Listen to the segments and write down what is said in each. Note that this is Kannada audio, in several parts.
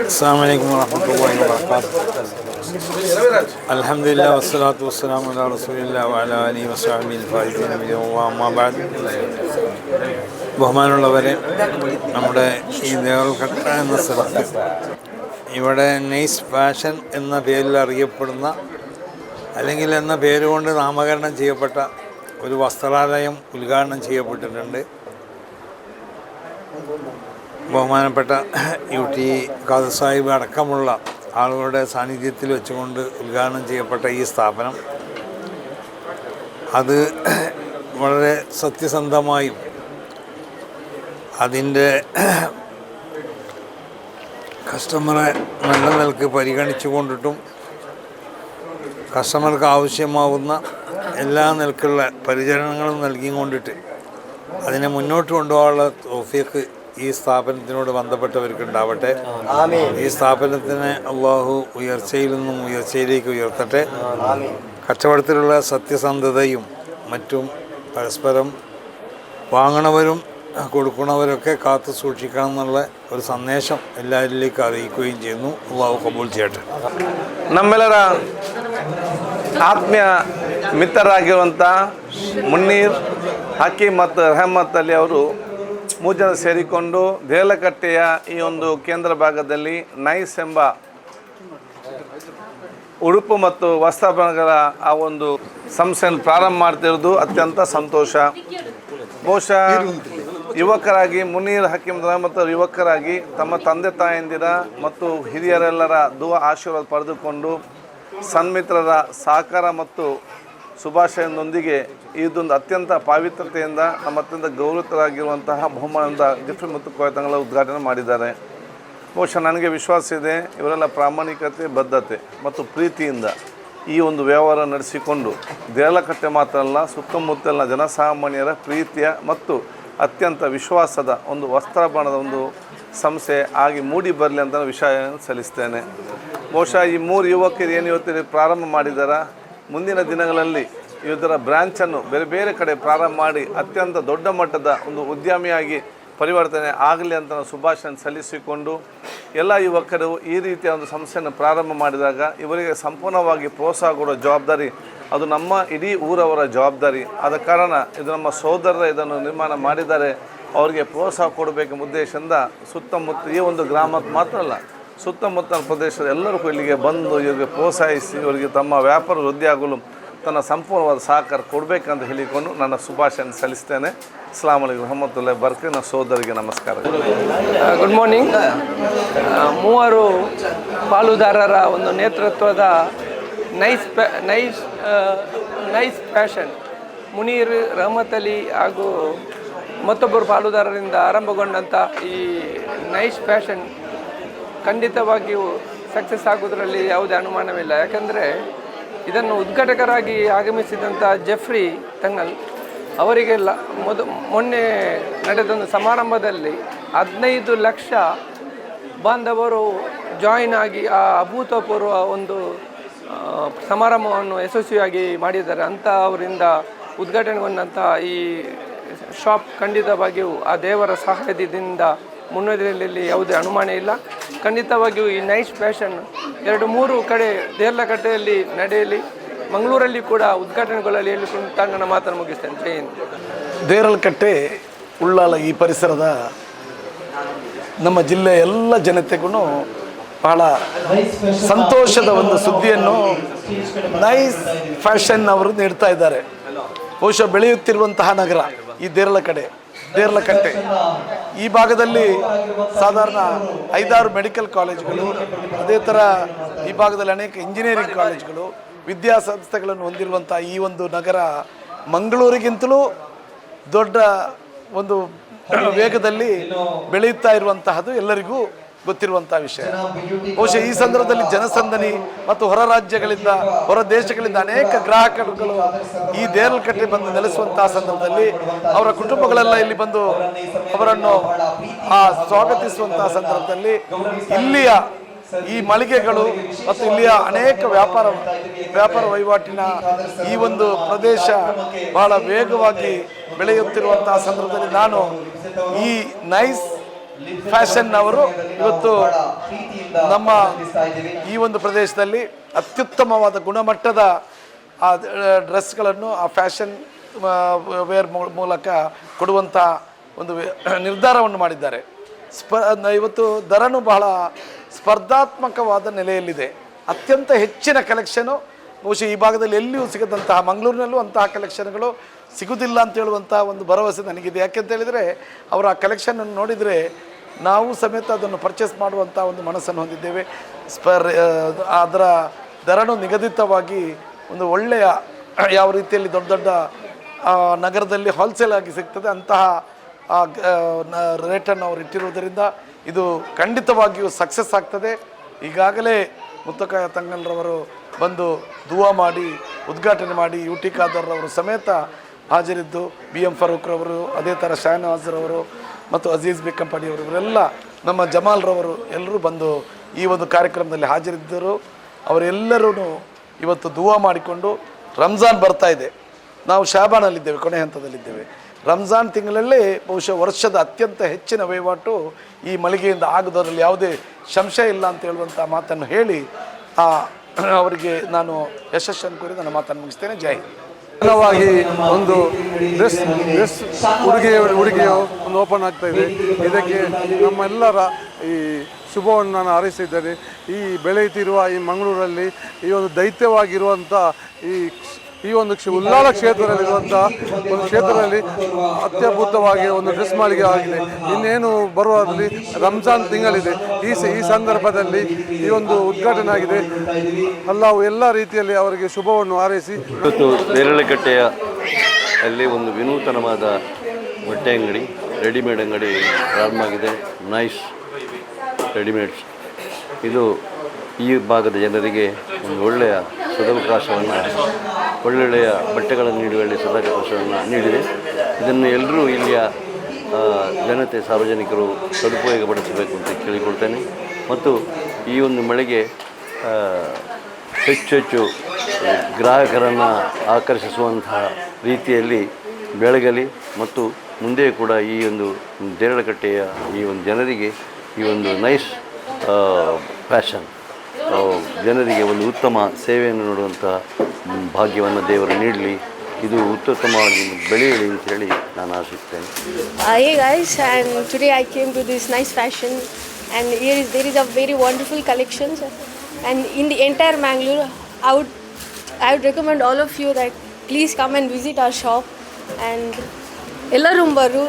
السلام عليكم ورحمة الله وبركاته. الحمد لله والصلاة والسلام على رسول الله وعلى آله وصحبه الفائزين بجواه أما بعد. ബഹുമാനമുള്ളവരെ, നമ്മുടെ ഈ ദേവൽഘട്ട എന്ന സ്ഥലത്ത് ഇവിടെ നൈസ് ഫാഷൻ എന്ന പേരിൽ അറിയപ്പെടുന്ന അല്ലെങ്കിൽ എന്ന പേരുകൊണ്ട് നാമകരണം ചെയ്യപ്പെട്ട ഒരു വസ്ത്രാലയം ഉദ്ഘാടനം ചെയ്യപ്പെട്ടിട്ടുണ്ട്. ബഹുമാനപ്പെട്ട UT ഖാദർ സാഹിബ് അടക്കമുള്ള ആളുകളുടെ സാന്നിധ്യത്തിൽ വെച്ചുകൊണ്ട് ഉദ്ഘാടനം ചെയ്യപ്പെട്ട ഈ സ്ഥാപനം അത് വളരെ സത്യസന്ധമായും അതിൻ്റെ കസ്റ്റമറെ നല്ല നിലക്ക് പരിഗണിച്ചു കൊണ്ടിട്ടും കസ്റ്റമർക്ക് ആവശ്യമാവുന്ന എല്ലാ നിലക്കുള്ള പരിചരണങ്ങളും നൽകിക്കൊണ്ടിട്ട് അതിനെ മുന്നോട്ട് കൊണ്ടുപോകാനുള്ള തൗഫീഖ് ഈ സ്ഥാപനത്തിനോട് ബന്ധപ്പെട്ടവർക്ക് ഉണ്ടാവട്ടെ. ഈ സ്ഥാപനത്തിനെ അള്ളാഹു ഉയർച്ചയിൽ നിന്നും ഉയർച്ചയിലേക്ക് ഉയർത്തട്ടെ. കച്ചവടത്തിലുള്ള സത്യസന്ധതയും മറ്റും പരസ്പരം വാങ്ങണവരും കൊടുക്കുന്നവരൊക്കെ കാത്തു സൂക്ഷിക്കണം എന്നുള്ള ഒരു സന്ദേശം എല്ലാവരിലേക്കും അറിയിക്കുകയും ചെയ്യുന്നു. അള്ളാഹു കബൂൽ ചെയ്യട്ടെ. ನಮ್ಮೆಲ್ಲರ ಆತ್ಮೀಯ ಮಿತ್ರರಾಗಿರುವಂಥ ಮುನ್ನೀರ್ ಹಕೀಮ್ ಮತ್ತು ರೆಹಮತ್ ಅಲಿ ಅವರು 3 ಜನ ಸೇರಿಕೊಂಡು ದೇಲಕಟ್ಟೆಯ ಈ ಒಂದು ಕೇಂದ್ರ ಭಾಗದಲ್ಲಿ ನೈಸ್ ಎಂಬ ಉಡುಪು ಮತ್ತು ವಸ್ತ್ರಾಭರಣಗಳ ಆ ಒಂದು ಸಂಸ್ಥೆಯನ್ನು ಪ್ರಾರಂಭ ಮಾಡ್ತಿರೋದು ಅತ್ಯಂತ ಸಂತೋಷ. ಬಹುಶಃ ಯುವಕರಾಗಿ ಮುನೀರ್ ಹಕೀಮ್ ರೆಹಮತ್ ಅವರು ಯುವಕರಾಗಿ ತಮ್ಮ ತಂದೆ ತಾಯಂದಿರ ಮತ್ತು ಹಿರಿಯರೆಲ್ಲರ ದುವಾ ಆಶೀರ್ವಾದ ಪಡೆದುಕೊಂಡು ಸನ್ಮಿತ್ರರ ಸಹಕಾರ ಮತ್ತು ಶುಭಾಶಯದೊಂದಿಗೆ ಇದೊಂದು ಅತ್ಯಂತ ಪಾವಿತ್ರತೆಯಿಂದ ನಮ್ಮ ಅತ್ಯಂತ ಗೌರವಿತರಾಗಿರುವಂತಹ ಬಹುಮಾನದ ಜಿಫ್ರಿ ಮತ್ತು ಕೊಯತಂಗಳ ಉದ್ಘಾಟನೆ ಮಾಡಿದ್ದಾರೆ. ಬಹುಶಃ ನನಗೆ ವಿಶ್ವಾಸ ಇದೆ, ಇವರೆಲ್ಲ ಪ್ರಾಮಾಣಿಕತೆ, ಬದ್ಧತೆ ಮತ್ತು ಪ್ರೀತಿಯಿಂದ ಈ ಒಂದು ವ್ಯವಹಾರ ನಡೆಸಿಕೊಂಡು ದೇಲಕಟ್ಟೆ ಮಾತ್ರ ಅಲ್ಲ, ಸುತ್ತಮುತ್ತಲಿನ ಜನಸಾಮಾನ್ಯರ ಪ್ರೀತಿಯ ಮತ್ತು ಅತ್ಯಂತ ವಿಶ್ವಾಸದ ಒಂದು ವಸ್ತ್ರಾಭರಣದ ಒಂದು ಸಂಸ್ಥೆ ಆಗಿ ಮೂಡಿ ಬರಲಿ ಅಂತ ವಿಷಯ ಸಲ್ಲಿಸ್ತೇನೆ. ಬಹುಶಃ ಈ 3 ಯುವಕರು ಏನು ಇವತ್ತು ಪ್ರಾರಂಭ ಮಾಡಿದ್ದಾರೆ, ಮುಂದಿನ ದಿನಗಳಲ್ಲಿ ಇದರ ಬ್ರ್ಯಾಂಚನ್ನು ಬೇರೆ ಬೇರೆ ಕಡೆ ಪ್ರಾರಂಭ ಮಾಡಿ ಅತ್ಯಂತ ದೊಡ್ಡ ಮಟ್ಟದ ಒಂದು ಉದ್ಯಮಿಯಾಗಿ ಪರಿವರ್ತನೆ ಆಗಲಿ ಅಂತ ಶುಭಾಶಯ ಸಲ್ಲಿಸಿಕೊಂಡು ಎಲ್ಲ ಯುವಕರು ಈ ರೀತಿಯ ಒಂದು ಸಂಸ್ಥೆಯನ್ನು ಪ್ರಾರಂಭ ಮಾಡಿದಾಗ ಇವರಿಗೆ ಸಂಪೂರ್ಣವಾಗಿ ಪ್ರೋತ್ಸಾಹ ಕೊಡೋ ಜವಾಬ್ದಾರಿ ಅದು ನಮ್ಮ ಇಡೀ ಊರವರ ಜವಾಬ್ದಾರಿ. ಆದ ಕಾರಣ ಇದು ನಮ್ಮ ಸೋದರರ ಇದನ್ನು ನಿರ್ಮಾಣ ಮಾಡಿದ್ದಾರೆ, ಅವರಿಗೆ ಪ್ರೋತ್ಸಾಹ ಕೊಡಬೇಕೆಂಬ ಉದ್ದೇಶದಿಂದ ಸುತ್ತಮುತ್ತ ಈ ಒಂದು ಗ್ರಾಮಕ್ಕೆ ಮಾತ್ರ ಅಲ್ಲ, ಸುತ್ತಮುತ್ತಲ ಪ್ರದೇಶದ ಎಲ್ಲರಿಗೂ ಇಲ್ಲಿಗೆ ಬಂದು ಇವರಿಗೆ ಪ್ರೋತ್ಸಾಹಿಸಿ ಇವರಿಗೆ ತಮ್ಮ ವ್ಯಾಪಾರ ವೃದ್ಧಿಯಾಗಲು ತನ್ನ ಸಂಪೂರ್ಣವಾದ ಸಹಕಾರ ಕೊಡಬೇಕಂತ ಹೇಳಿಕೊಂಡು ನನ್ನ ಶುಭಾಶಯ ಸಲ್ಲಿಸ್ತೇನೆ. ಅಸ್ಲಾಂ ಅಲೈಕುಂ ರಹಮತುಲ್ಲಾಹಿ ಬರ್ಕೆ. ನನ್ನ ಸೋದರಿಗೆ ನಮಸ್ಕಾರ. Good morning. 3 ಪಾಲುದಾರರ ಒಂದು ನೇತೃತ್ವದ ನೈಸ್ ಫ್ಯಾಷನ್ ಮುನೀರ್, ರೆಹಮತ್ ಅಲಿ ಹಾಗೂ ಮತ್ತೊಬ್ಬರು ಪಾಲುದಾರರಿಂದ ಆರಂಭಗೊಂಡಂಥ ಈ ನೈಸ್ ಫ್ಯಾಷನ್ ಖಂಡಿತವಾಗಿಯೂ ಸಕ್ಸಸ್ ಆಗೋದ್ರಲ್ಲಿ ಯಾವುದೇ ಅನುಮಾನವಿಲ್ಲ. ಯಾಕಂದರೆ ಇದನ್ನು ಉದ್ಘಾಟಕರಾಗಿ ಆಗಮಿಸಿದಂಥ ಜೆಫ್ರಿ ತಂಗಲ್ ಅವರಿಗೆಲ್ಲ ಮೊನ್ನೆ ನಡೆದೊಂದು ಸಮಾರಂಭದಲ್ಲಿ 15 ಲಕ್ಷ ಬಾಂಧವರು ಜಾಯಿನ್ ಆಗಿ ಆ ಅಭೂತಪೂರ್ವ ಒಂದು ಸಮಾರಂಭವನ್ನು ಯಶಸ್ವಿಯಾಗಿ ಮಾಡಿದ್ದಾರೆ. ಅಂಥ ಅವರಿಂದ ಉದ್ಘಾಟನೆಗೊಂಡಂಥ ಈ ಶಾಪ್ ಖಂಡಿತವಾಗಿಯೂ ಆ ದೇವರ ಸಹಾಯದಿಂದ ಮುನ್ನಡೆಯಲ್ಲಿ ಯಾವುದೇ ಅನುಮಾನ ಇಲ್ಲ. ಖಂಡಿತವಾಗಿಯೂ ಈ ನೈಸ್ ಫ್ಯಾಷನ್ 2-3 ಕಡೆ ದೇರ್ಲಕಟ್ಟೆಯಲ್ಲಿ ನಡೆಯಲಿ, ಮಂಗಳೂರಲ್ಲಿ ಕೂಡ ಉದ್ಘಾಟನೆಗಳಲ್ಲಿ ಹೇಳಿಕೊಂಡು ನನ್ನ ಮಾತನ್ನು ಮುಗಿಸ್ತೇನೆ. ಜೈ ಹಿಂದ್. ದೇರಳಕಟ್ಟೆ ಉಳ್ಳಾಲ ಈ ಪರಿಸರದ ನಮ್ಮ ಜಿಲ್ಲೆಯ ಎಲ್ಲ ಜನತೆಗೂ ಬಹಳ ಸಂತೋಷದ ಒಂದು ಸುದ್ದಿಯನ್ನು ನೈಸ್ ಫ್ಯಾಷನ್ ಅವರು ನೀಡ್ತಾ ಇದ್ದಾರೆ. ಬಹುಶಃ ಬೆಳೆಯುತ್ತಿರುವಂತಹ ನಗರ ಈ ದೇರಳಕಟ್ಟೆ. ಈ ಭಾಗದಲ್ಲಿ ಸಾಧಾರಣ 5-6 ಮೆಡಿಕಲ್ ಕಾಲೇಜುಗಳು, ಅದೇ ಥರ ಈ ಭಾಗದಲ್ಲಿ ಅನೇಕ ಇಂಜಿನಿಯರಿಂಗ್ ಕಾಲೇಜುಗಳು, ವಿದ್ಯಾಸಂಸ್ಥೆಗಳನ್ನು ಹೊಂದಿರುವಂಥ ಈ ಒಂದು ನಗರ ಮಂಗಳೂರಿಗಿಂತಲೂ ದೊಡ್ಡ ಒಂದು ವೇಗದಲ್ಲಿ ಬೆಳೆಯುತ್ತಾ ಇರುವಂತಹದ್ದು ಎಲ್ಲರಿಗೂ ಗೊತ್ತಿರುವಂಥ ವಿಷಯ. ಬಹುಶಃ ಈ ಸಂದರ್ಭದಲ್ಲಿ ಜನಸಂದಣಿ ಮತ್ತು ಹೊರ ರಾಜ್ಯಗಳಿಂದ, ಹೊರ ದೇಶಗಳಿಂದ ಅನೇಕ ಗ್ರಾಹಕರುಗಳು ಈ ದೇರಳಕಟ್ಟೆ ಬಂದು ನೆಲೆಸುವಂತಹ ಸಂದರ್ಭದಲ್ಲಿ ಅವರ ಕುಟುಂಬಗಳೆಲ್ಲ ಇಲ್ಲಿ ಬಂದು ಅವರನ್ನು ಸ್ವಾಗತಿಸುವಂತಹ ಸಂದರ್ಭದಲ್ಲಿ ಇಲ್ಲಿಯ ಈ ಮಳಿಗೆಗಳು ಮತ್ತು ಇಲ್ಲಿಯ ಅನೇಕ ವ್ಯಾಪಾರ ವಹಿವಾಟಿನ ಈ ಒಂದು ಪ್ರದೇಶ ಬಹಳ ವೇಗವಾಗಿ ಬೆಳೆಯುತ್ತಿರುವಂತಹ ಸಂದರ್ಭದಲ್ಲಿ ನಾನು ಈ ನೈಸ್ ಫ್ಯಾಷನ್ ಅವರು ಇವತ್ತು ನಮ್ಮ ಈ ಒಂದು ಪ್ರದೇಶದಲ್ಲಿ ಅತ್ಯುತ್ತಮವಾದ ಗುಣಮಟ್ಟದ ಆ ಡ್ರೆಸ್ಗಳನ್ನು ಆ ಫ್ಯಾಷನ್ ವೇರ್ ಮೂಲಕ ಕೊಡುವಂಥ ಒಂದು ನಿರ್ಧಾರವನ್ನು ಮಾಡಿದ್ದಾರೆ. ಇವತ್ತು ದರನು ಬಹಳ ಸ್ಪರ್ಧಾತ್ಮಕವಾದ ನೆಲೆಯಲ್ಲಿದೆ. ಅತ್ಯಂತ ಹೆಚ್ಚಿನ ಕಲೆಕ್ಷನು ಬಹುಶಃ ಈ ಭಾಗದಲ್ಲಿ ಎಲ್ಲಿಯೂ ಸಿಗದಂತಹ, ಮಂಗಳೂರಿನಲ್ಲೂ ಅಂತಹ ಕಲೆಕ್ಷನ್ಗಳು ಸಿಗುವುದಿಲ್ಲ ಅಂತ ಹೇಳುವಂಥ ಒಂದು ಭರವಸೆ ನನಗಿದೆ. ಯಾಕೆಂತ ಹೇಳಿದರೆ ಅವರ ಆ ಕಲೆಕ್ಷನನ್ನು ನೋಡಿದರೆ ನಾವು ಸಮೇತ ಅದನ್ನು ಪರ್ಚೇಸ್ ಮಾಡುವಂಥ ಒಂದು ಮನಸ್ಸನ್ನು ಹೊಂದಿದ್ದೇವೆ. ಅದರ ದರನು ನಿಗದಿತವಾಗಿ ಒಂದು ಒಳ್ಳೆಯ ಯಾವ ರೀತಿಯಲ್ಲಿ ದೊಡ್ಡ ದೊಡ್ಡ ನಗರದಲ್ಲಿ ಹೋಲ್ಸೇಲ್ ಆಗಿ ಸಿಗ್ತದೆ ಅಂತಹ ರೇಟನ್ನು ಅವರು ಇಟ್ಟಿರುವುದರಿಂದ ಇದು ಖಂಡಿತವಾಗಿಯೂ ಸಕ್ಸಸ್ ಆಗ್ತದೆ. ಈಗಾಗಲೇ ಮುತ್ತಕಾಯ ತಂಗಲ್ರವರು ಬಂದು ದುವಾ ಮಾಡಿ ಉದ್ಘಾಟನೆ ಮಾಡಿ UT ಖಾದರ್ ಅವರು ಸಮೇತ ಹಾಜರಿದ್ದು, BM ಫರೂಕ್ರವರು, ಅದೇ ಥರ ಶಹನವಾಜ್ರವರು ಮತ್ತು ಅಜೀಜ್ ಬೇಕಂಪಡಿಯವರು, ಇವರೆಲ್ಲ ನಮ್ಮ ಜಮಾಲ್ರವರು ಎಲ್ಲರೂ ಬಂದು ಈ ಒಂದು ಕಾರ್ಯಕ್ರಮದಲ್ಲಿ ಹಾಜರಿದ್ದರು. ಅವರೆಲ್ಲರೂ ಇವತ್ತು ದುವಾ ಮಾಡಿಕೊಂಡು ರಂಜಾನ್ ಬರ್ತಾ ಇದೆ, ನಾವು ಶಾಬಾನಲ್ಲಿದ್ದೇವೆ, ಕೊನೆ ಹಂತದಲ್ಲಿದ್ದೇವೆ. ರಂಜಾನ್ ತಿಂಗಳಲ್ಲೇ ಬಹುಶಃ ವರ್ಷದ ಅತ್ಯಂತ ಹೆಚ್ಚಿನ ವಹಿವಾಟು ಈ ಮಳಿಗೆಯಿಂದ ಆಗೋದರಲ್ಲಿ ಯಾವುದೇ ಸಂಶಯ ಇಲ್ಲ ಅಂತ ಹೇಳುವಂಥ ಮಾತನ್ನು ಹೇಳಿ ಅವರಿಗೆ ನಾನು ಯಶಸ್ಸನ್ನು ಕೋರಿ ನನ್ನ ಮಾತನ್ನು ಮುಗಿಸ್ತೇನೆ. ಜೈ ಹಿಂದ್. ಒಂದು ಡ್ರೆಸ್ ಹುಡುಗಿಯು ಒಂದು ಓಪನ್ ಆಗ್ತಾ ಇದೆ. ಇದಕ್ಕೆ ನಮ್ಮೆಲ್ಲರ ಈ ಶುಭವನ್ನು ನಾನು ಹಾರೈಸಿದ್ದೇನೆ. ಈ ಬೆಳೆಯುತ್ತಿರುವ ಈ ಮಂಗಳೂರಲ್ಲಿ ಈ ಒಂದು ದೈತ್ಯವಾಗಿರುವಂಥ ಈ ಒಂದು ಉಲ್ಲಾಲ ಕ್ಷೇತ್ರದಲ್ಲಿರುವಂಥ ಒಂದು ಕ್ಷೇತ್ರದಲ್ಲಿ ಅತ್ಯದ್ಭುತವಾಗಿ ಒಂದು ಡ್ರೆಸ್ ಮಾಳಿಗೆ ಆಗಿದೆ. ಇನ್ನೇನು ಬರುವಾದಲ್ಲಿ ರಂಜಾನ್ ತಿಂಗಳಿದೆ. ಈ ಸಂದರ್ಭದಲ್ಲಿ ಈ ಒಂದು ಉದ್ಘಾಟನೆ ಆಗಿದೆ. ಅಲ್ಲಾಹು ಎಲ್ಲ ರೀತಿಯಲ್ಲಿ ಅವರಿಗೆ ಶುಭವನ್ನು ಹಾರೈಸಿ. ಇವತ್ತು ನೇರಳೆಕಟ್ಟೆಯ ಅಲ್ಲಿ ಒಂದು ವಿನೂತನವಾದ ಬಟ್ಟೆ ಅಂಗಡಿ, ರೆಡಿಮೇಡ್ ಅಂಗಡಿ ಪ್ರಾರಂಭ ಆಗಿದೆ. Nice readymades. ಇದು ಈ ಭಾಗದ ಜನರಿಗೆ ಒಂದು ಒಳ್ಳೆಯ ಸದವಕಾಶವನ್ನು, ಒಳ್ಳೊಳ್ಳೆಯ ಬಟ್ಟೆಗಳನ್ನು ನೀಡುವಲ್ಲಿ ಸದಾವಕಾಶವನ್ನು ನೀಡಿದೆ. ಇದನ್ನು ಎಲ್ಲರೂ ಇಲ್ಲಿಯ ಜನತೆ, ಸಾರ್ವಜನಿಕರು ಸದುಪಯೋಗಪಡಿಸಬೇಕು ಅಂತ ಕೇಳಿಕೊಳ್ತೇನೆ. ಮತ್ತು ಈ ಒಂದು ಮಳಿಗೆ ಹೆಚ್ಚು ಗ್ರಾಹಕರನ್ನು ಆಕರ್ಷಿಸುವಂತಹ ರೀತಿಯಲ್ಲಿ ಬೆಳಗಲಿ ಮತ್ತು ಮುಂದೆ ಕೂಡ ಈ ಒಂದು ನೇರಳೆಕಟ್ಟೆಯ ಈ ಒಂದು ಜನರಿಗೆ ಈ ಒಂದು ನೈಸ್ ಫ್ಯಾಷನ್ ಜನರಿಗೆ ಒಂದು ಉತ್ತಮ ಸೇವೆಯನ್ನು ನೋಡುವಂಥ ಭಾಗ್ಯವನ್ನು ದೇವರು ನೀಡಲಿ. ಇದು ಉತ್ತಮವಾಗಿ ಬೆಳೆಯಲಿ ಅಂತ ಹೇಳಿ ನಾನು ಆಶಿಸ್ತೇನೆ. Hey guys, and today I came to this nice fashion, and there is a very wonderful collections, and in the entire Mangalore I would recommend all of you that please come and visit our shop, and ellaru baru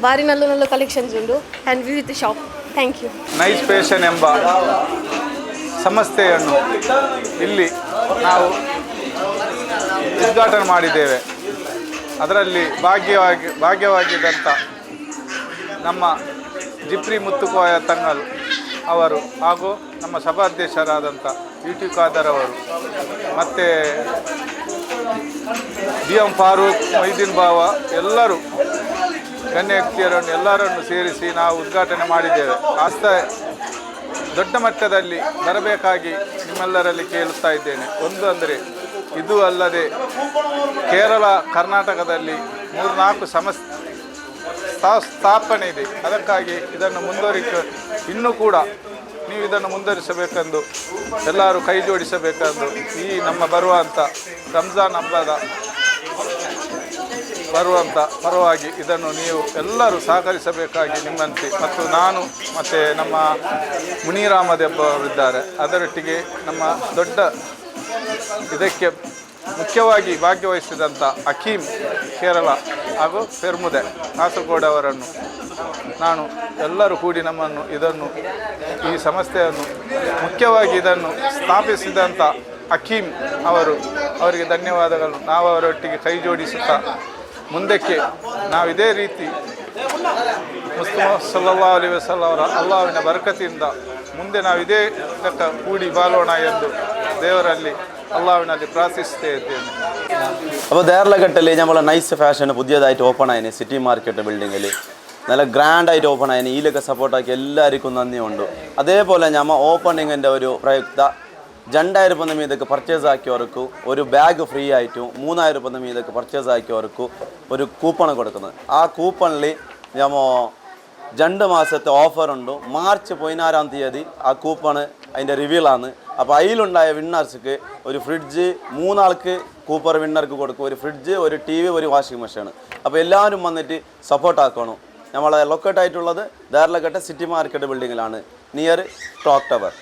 bari nallu collections undu and visit the shop. Thank you. Nice fashion ಎಂಬ ಸಂಸ್ಥೆಯನ್ನು ಇಲ್ಲಿ ನಾವು ಉದ್ಘಾಟನೆ ಮಾಡಿದ್ದೇವೆ. ಅದರಲ್ಲಿ ಭಾಗ್ಯವಾಗಿದ್ದಂಥ ನಮ್ಮ ಜಿಪ್ರಿ ಮುತ್ತುಕೋಯ ತಂಗಲ್ ಅವರು ಹಾಗೂ ನಮ್ಮ ಸಭಾಧ್ಯಕ್ಷರಾದಂಥ UT ಖಾದರ್ ಅವರು ಮತ್ತು BM ಫಾರೂಕ್, ಮೊಯ್ದೀನ್ ಬಾವ ಎಲ್ಲರೂ ಗಣ್ಯ ವ್ಯಕ್ತಿಯರನ್ನು ಎಲ್ಲರನ್ನು ಸೇರಿಸಿ ನಾವು ಉದ್ಘಾಟನೆ ಮಾಡಿದ್ದೇವೆ. ದೊಡ್ಡ ಮಟ್ಟದಲ್ಲಿ ಬರಬೇಕಾಗಿ ನಿಮ್ಮೆಲ್ಲರಲ್ಲಿ ಕೇಳುತ್ತಾ ಇದ್ದೇನೆ. ಒಂದು ಅಂದರೆ ಇದು ಅಲ್ಲದೆ ಕೇರಳ, ಕರ್ನಾಟಕದಲ್ಲಿ 3-4 ಸ್ಥಾಪನೆ ಇದೆ. ಅದಕ್ಕಾಗಿ ಇದನ್ನು ಇನ್ನೂ ಕೂಡ ನೀವು ಇದನ್ನು ಮುಂದುವರಿಸಬೇಕೆಂದು ಎಲ್ಲರೂ ಕೈ ಜೋಡಿಸಬೇಕೆಂದು ಈ ನಮ್ಮ ಬರುವಂಥ ರಂಜಾನ್ ಹಬ್ಬದ ಪರವಾಗಿ ಇದನ್ನು ನೀವು ಎಲ್ಲರೂ ಸಹಕರಿಸಬೇಕಾಗಿ ನಿಮ್ಮಂತೆ, ಮತ್ತು ನಾನು ಮತ್ತು ನಮ್ಮ ಮುನೀರ್ ಅಹಮದ್ ಅವರಿದ್ದಾರೆ, ಅದರೊಟ್ಟಿಗೆ ನಮ್ಮ ದೊಡ್ಡ ಇದಕ್ಕೆ ಮುಖ್ಯವಾಗಿ ಭಾಗ್ಯವಹಿಸಿದಂಥ ಹಕೀಮ್ ಕೇರಳ ಹಾಗೂ ಫೆರ್ಮುದೆ ಕಾಸರಗೋಡು ಅವರನ್ನು ನಾನು ಎಲ್ಲರೂ ಕೂಡಿ ಈ ಸಂಸ್ಥೆಯನ್ನು ಮುಖ್ಯವಾಗಿ ಇದನ್ನು ಸ್ಥಾಪಿಸಿದಂಥ ಹಕೀಮ್ ಅವರಿಗೆ ಧನ್ಯವಾದಗಳು. ನಾವು ಅವರೊಟ್ಟಿಗೆ ಕೈ ಜೋಡಿಸುತ್ತಾ ಮುಂದಕ್ಕೆ ನಾವು ಇದೇ ರೀತಿ ಮುಸ್ತಫಾ ಸಲ್ಲಲ್ಲಾಹು ಅಲೈಹಿ ವಸಲ್ಲಂ ಅವರ ಅಲ್ಲಾಹ್ವಿನ ಬರಕತಿಯಿಂದ ಮುಂದೆ ನಾವು ಇದೇ ಲೆಕ್ಕ ಕೂಡಿ ಬಾಳೋಣ ಎಂದು ದೇವರಲ್ಲಿ അള്ളാഹുവിനെ പ്രാർത്ഥിച്ചേದ್ದೇನೆ. അപ്പോൾ ദേർലഘട്ടത്തിൽ നമ്മൾ നൈസ് ഫാഷൻ പുതിയതായിട്ട് ഓപ്പൺ ആയിന് സിറ്റി മാർക്കറ്റ് ബിൽഡിങ്ങിൽ നല്ല ഗ്രാൻഡായിട്ട് ഓപ്പൺ ആയിന്. ഇതിലൊക്കെ സപ്പോർട്ടാക്കി എല്ലാവർക്കും നന്ദിയുണ്ട്. അതേപോലെ നമ്മൾ ഓപ്പണിങ്ങിൻ്റെ ഒരു പ്രയുക്ത 2000 രൂപ മീതൊക്കെ പർച്ചേസ് ആക്കിയവർക്ക് ഒരു ബാഗ് ഫ്രീ ആയിട്ടും 3000 രൂപ മീതൊക്കെ പർച്ചേസ് ആക്കിയവർക്ക് ഒരു കൂപ്പൺ കൊടുക്കുന്നത്. ആ കൂപ്പണിൽ നമ്മൾ 2 മാസത്തെ ഓഫറുണ്ട്. മാർച്ച് 16-ാം തീയതി ആ കൂപ്പണ് അതിൻ്റെ റിവ്യൂലാണ്. അപ്പോൾ അതിലുണ്ടായ വിന്നേഴ്സ്ക്ക് ഒരു ഫ്രിഡ്ജ്, 3 ആൾക്ക് കൂപ്പർ വിന്നർക്ക് കൊടുക്കും, ഒരു ഫ്രിഡ്ജ്, ഒരു TV, ഒരു വാഷിംഗ് മെഷീൻ. അപ്പോൾ എല്ലാവരും വന്നിട്ട് സപ്പോർട്ടാക്കണം. നമ്മളെ ലൊക്കേറ്റ് ആയിട്ടുള്ളത് ദേർലഘട്ട സിറ്റി മാർക്കറ്റ് ബിൽഡിങ്ങിലാണ്, നിയർ ക്ലോക്ക് ടവർ.